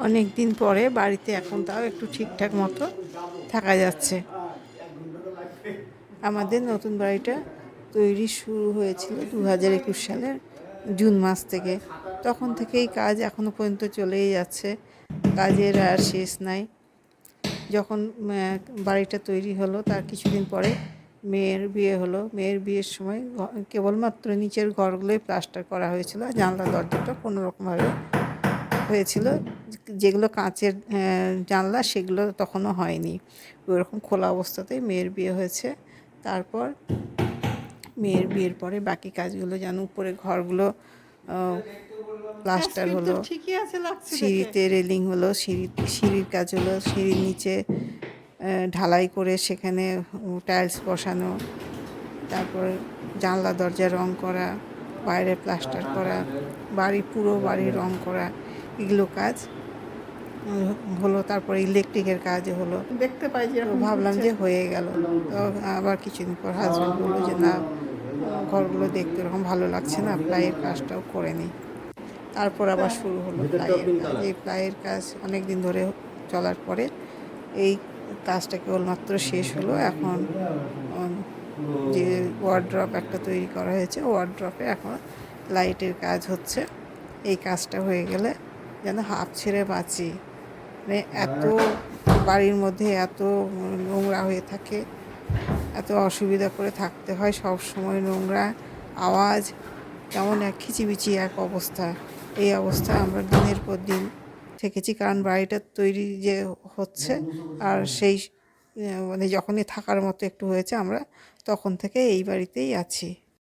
অনেক দিন পরে বাড়িতে এখন তাও একটু ঠিকঠাক মতো থাকা যাচ্ছে। আমাদের নতুন বাড়িটা তৈরি শুরু হয়েছিল 2021 সালের জুন মাস থেকে। তখন থেকেই কাজ এখনো পর্যন্ত চলেই যাচ্ছে, কাজের আর শেষ নাই। যখন বাড়িটা তৈরি হলো তার কিছুদিন পরে মেয়ের বিয়ে হলো। মেয়ের বিয়ের সময় কেবলমাত্র নিচের ঘরগুলোই প্লাস্টার করা হয়েছিল, জানলা দরজাটা কোনোরকমভাবে হয়েছিল। যেগুলো কাঁচের জানলা সেগুলো তখনও হয়নি, ওইরকম খোলা অবস্থাতেই মেয়ের বিয়ে হয়েছে। তারপর মেয়ের বিয়ের পরে বাকি কাজগুলো যেন উপরে ঘরগুলো প্লাস্টার হলো, সিঁড়িতে রেলিং হলো, সিঁড়ির কাজ হলো, সিঁড়ির নিচে ঢালাই করে সেখানে টাইলস বসানো, তারপর জানলা দরজা রং করা, বাইরে প্লাস্টার করা, পুরো বাড়ি রং করা, এগুলো কাজ হলো। তারপরে ইলেকট্রিকের কাজ হলো, দেখতে পাই যে ভাবলাম যে হয়ে গেল। তো আবার কিছুদিন পর হাজব্যান্ড বললো যে না, ঘরগুলো দেখতে এরকম ভালো লাগছে না, প্লাইয়ের কাজটাও করে নিই। তারপর আবার শুরু হলো প্লাইয়ের কাজ। এই প্লাইয়ের কাজ অনেক দিন ধরে চলার পরে এই কাজটা কেবলমাত্র শেষ হলো। এখন যে ওয়ার্ড্রপ একটা তৈরি করা হয়েছে, ওয়ার্ড্রপে এখন লাইটের কাজ হচ্ছে। এই কাজটা হয়ে গেলে যেন হাঁপ ছেড়ে বাঁচি। মানে এত বাড়ির মধ্যে এত নোংরা হয়ে থাকে, এত অসুবিধা করে থাকতে হয়, সব সময় নোংরা, আওয়াজ, কেমন এক খিচিবিচি এক অবস্থা। এই অবস্থায় আমরা দিনের পর দিন থেকেছি, কারণ বাড়িটা তৈরি যে হচ্ছে আর সেই মানে যখনই থাকার মতো একটু হয়েছে আমরা তখন থেকে এই বাড়িতেই আছি।